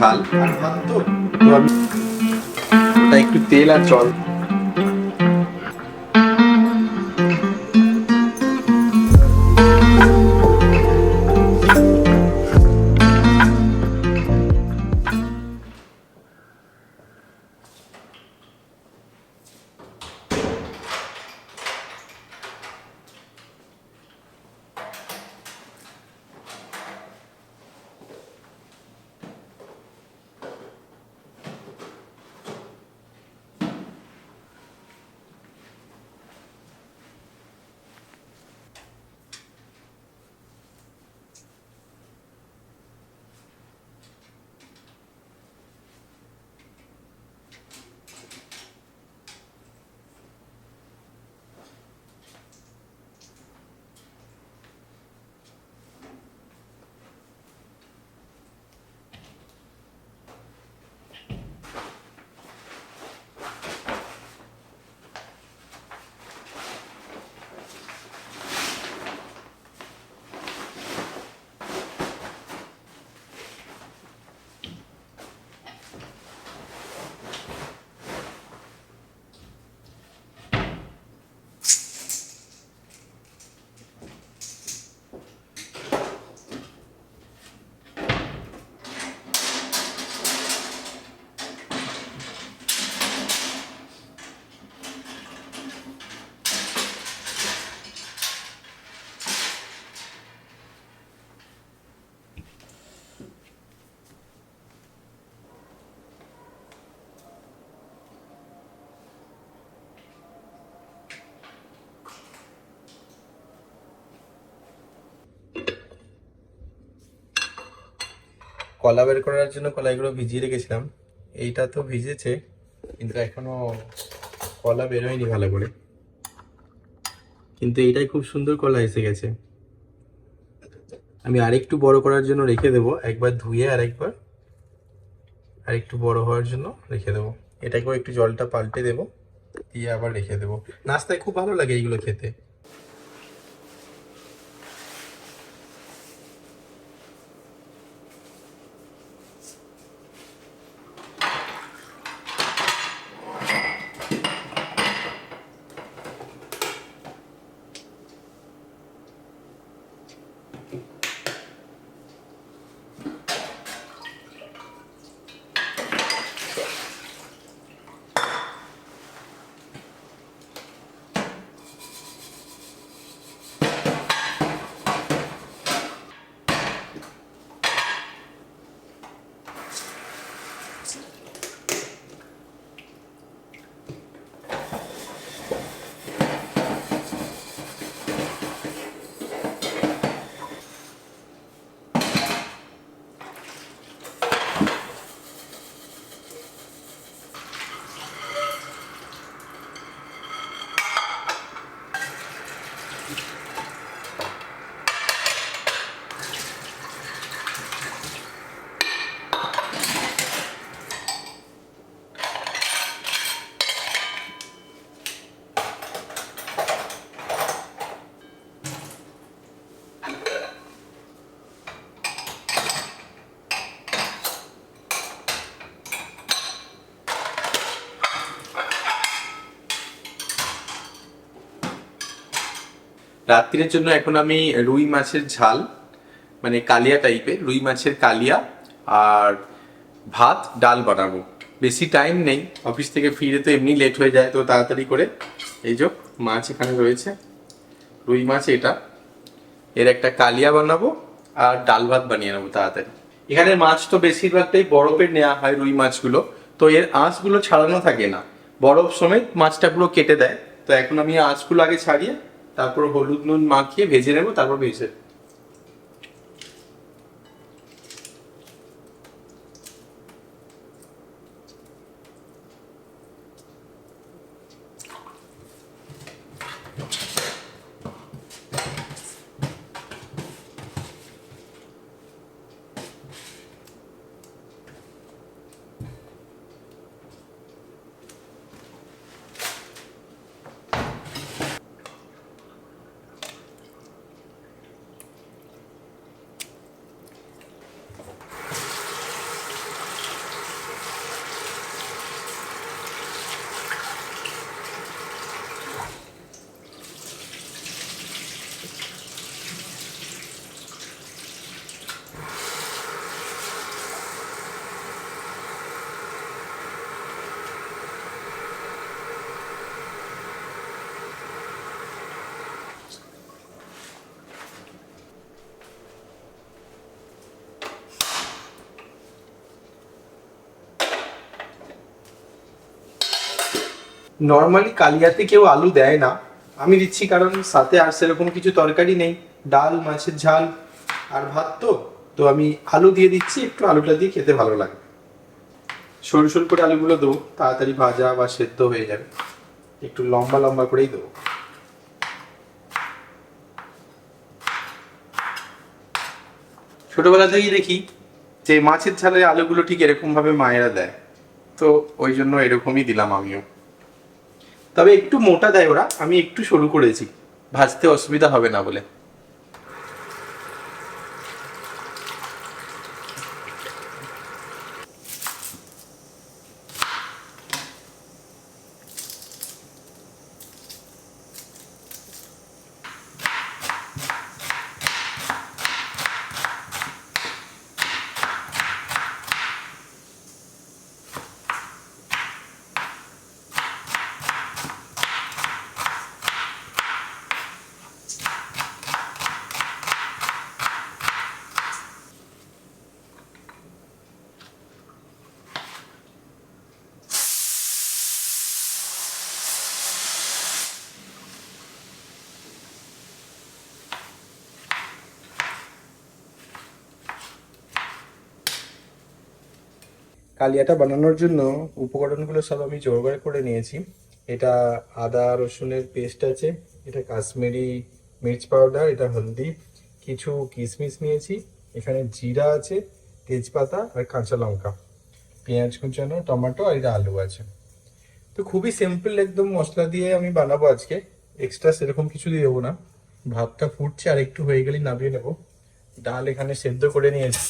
ঝাল আর ভাত তো আমি ওটা একটু তেল আর জল। কলা বের করার জন্য কলাইগুলো ভিজিয়ে রেখেছিলাম। এইটা তো ভিজেছে কিন্তু এখনো কলা বেরোয়নি ভালো করে, কিন্তু এইটাই খুব সুন্দর কলা এসে গেছে। আমি আরেকটু বড় করার জন্য রেখে দেবো, একবার ধুয়ে আরেকটু বড় হওয়ার জন্য রেখে দেবো। এটাকেও একটু জলটা পাল্টে দেবো, দিয়ে আবার রেখে দেবো। নাস্তায় খুব ভালো লাগে এইগুলো খেতে। রাত্রির জন্য এখন আমি রুই মাছের ঝাল, মানে কালিয়া টাইপের রুই মাছের কালিয়া আর ভাত ডাল বানাবো। বেশি টাইম নেই, অফিস থেকে ফিরে তো এমনি লেট হয়ে যায়, তো তাড়াতাড়ি করে এই যে মাছ এখানে রয়েছে, রুই মাছ এটা, এর একটা কালিয়া বানাবো আর ডাল ভাত বানিয়ে নেবো তাড়াতাড়ি। এখানে মাছ তো বেশিরভাগটাই বরফের নেওয়া হয়, রুই মাছগুলো তো এর আঁশগুলো ছাড়ানো থাকে না, বরফ সমেত মাছটা পুরো কেটে দেয়। তো এখন আমি আঁশগুলো আগে ছাড়িয়ে তারপর হলুদ নুন মাখিয়ে ভেজে নেবো, তারপর ভেজে। নর্মালি কালিয়াতে কেউ আলু দেয় না, আমি দিচ্ছি কারণ সাথে আর সেরকম কিছু তরকারি নেই, ডাল, মাছের ঝাল আর ভাত। তো আমি আলু দিয়ে দিচ্ছি, একটু আলুটা দিয়ে খেতে ভালো লাগে। সরু সরু করে আলুগুলো দেবো, তাড়াতাড়ি ভাজা বা সেদ্ধ হয়ে যাবে। একটু লম্বা লম্বা করেই দেবো। ছোটবেলা থেকেই দেখি যে মাছের ঝালে আলুগুলো ঠিক এরকম ভাবে মায়েরা দেয়, তো ওই জন্য এরকমই দিলাম আমিও। তবে একটু মোটা দেয় ওরা, আমি একটু সরু করেছি, ভাজতে অসুবিধা হবে না বলে। কালিয়াটা বানানোর জন্য উপকরণগুলো সব আমি জোগাড় করে নিয়েছি। এটা আদা রসুনের পেস্ট আছে, এটা কাশ্মীরি মির্চ পাউডার, এটা হলদি, কিছু কিশমিশ নিয়েছি, এখানে জিরা আছে, তেজপাতা আর কাঁচা লঙ্কা, পেঁয়াজ কুচানো, টমেটো আর এটা আলু আছে। তো খুবই সিম্পল একদম মশলা দিয়ে আমি বানাবো আজকে, এক্সট্রা সেরকম কিছু দিয়ে দেবো না। ভাতটা ফুটছে, আর একটু হয়ে গেলেই নামিয়ে নেবো। ডাল এখানে সেদ্ধ করে নিয়েছি।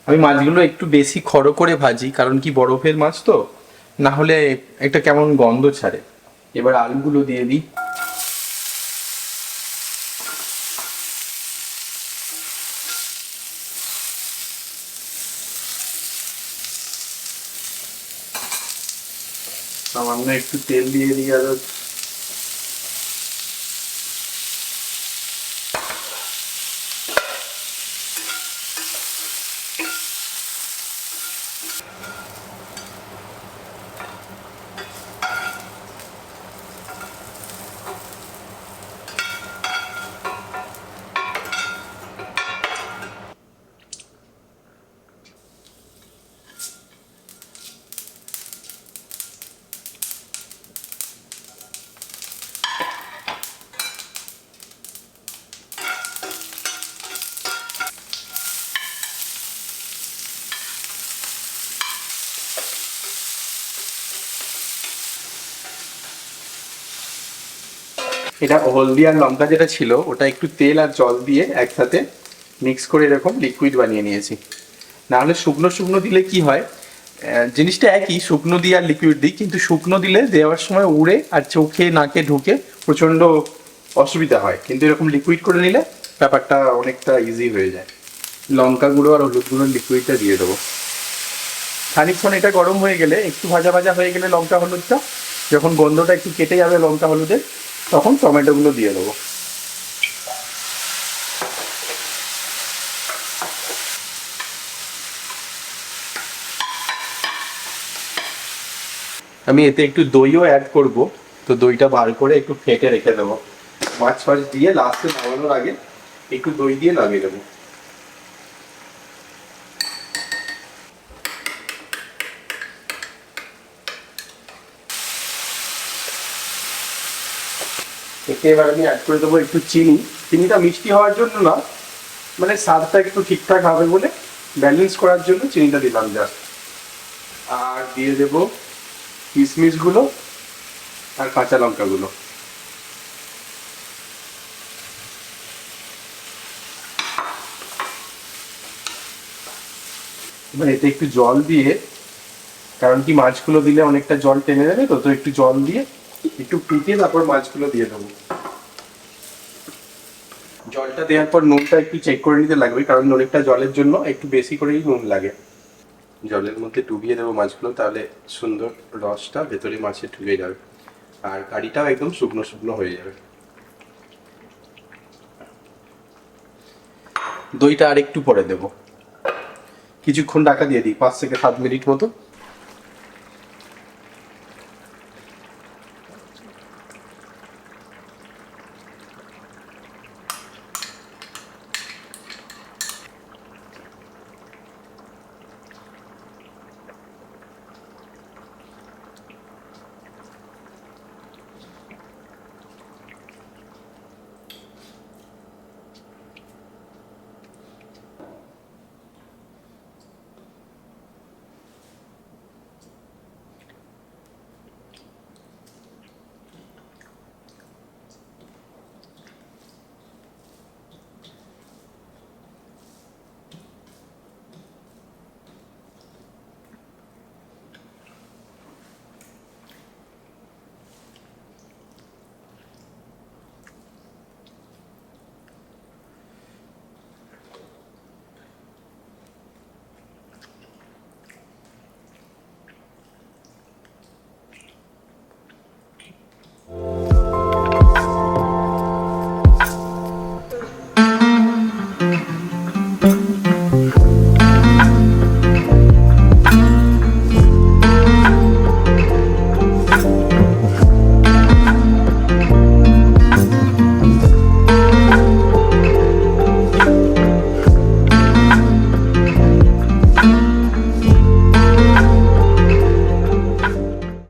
আমি মাছগুলো একটু বেশি খড়ো করে ভাজি, কারণ কি বরফের মাছ তো, না হলে একটা কেমন গন্ধ ছাড়ে। এবার আলুগুলো দিয়ে দিই। সামান্য একটু তেল দিয়ে দিই আরো। এটা হলদি আর লঙ্কা যেটা ছিল ওটা একটু তেল আর জল দিয়ে একসাথে মিক্স করে এরকম লিকুইড বানিয়ে নিয়েছি। না হলে শুকনো শুকনো দিলে কি হয়, জিনিসটা একই, শুকনো দিই আর লিকুইড দিই, কিন্তু শুকনো দিলে দেওয়ার সময় উড়ে আর চোখে নাকে ঢুকে প্রচণ্ড অসুবিধা হয়, কিন্তু এরকম লিকুইড করে নিলে ব্যাপারটা অনেকটা ইজি হয়ে যায়। লঙ্কা গুঁড়ো আর হলুদ গুঁড়োর লিকুইডটা দিয়ে দেবো। খানিকক্ষণ এটা গরম হয়ে গেলে, একটু ভাজা ভাজা হয়ে গেলে লঙ্কা হলুদটা, যখন গন্ধটা একটু কেটে যাবে লঙ্কা হলুদের, তখন টমেটোগুলো দিয়ে দেবো। আমি এতে একটু দইও অ্যাড করব, তো দইটা বার করে একটু ফেটে রেখে দেবো। মাছ ফাছ দিয়ে লাস্টে নামানোর আগে একটু দই দিয়ে নামিয়ে দেবো। এতে এবার আমি অ্যাড করে দেবো একটু চিনি। চিনিটা মিষ্টি হওয়ার জন্য না, মানে স্বাদটা একটু ঠিকঠাক হবে বলে ব্যালেন্স করার জন্য চিনিটা দিলাম জাস্ট। আর দিয়ে দেবো কিশমিশগুলো আর কাঁচা লঙ্কাগুলো। এবার এতে একটু জল দিয়ে, কারণ কি মাছগুলো দিলে অনেকটা জল টেনে নেবে, তো তো একটু জল দিয়ে একটু ফুটিয়ে তারপর মাছগুলো দিয়ে দেবো। জলটা দেওয়ার পর নুনটা একটু চেক করে নিতে লাগবে, কারণ অনেকটা জলের জন্য একটু বেশি করেই নুন লাগে। জলের মধ্যে ডুবিয়ে দেবো মাছগুলো, তাহলে সুন্দর রসটা ভেতরে মাছে ঢুকে যাবে আর কারিটাও একদম শুকনো শুকনো হয়ে যাবে। দইটা আর একটু পরে দেবো, কিছুক্ষণ ঢাকা দিয়ে দিই 5 থেকে 7 মিনিট মতো,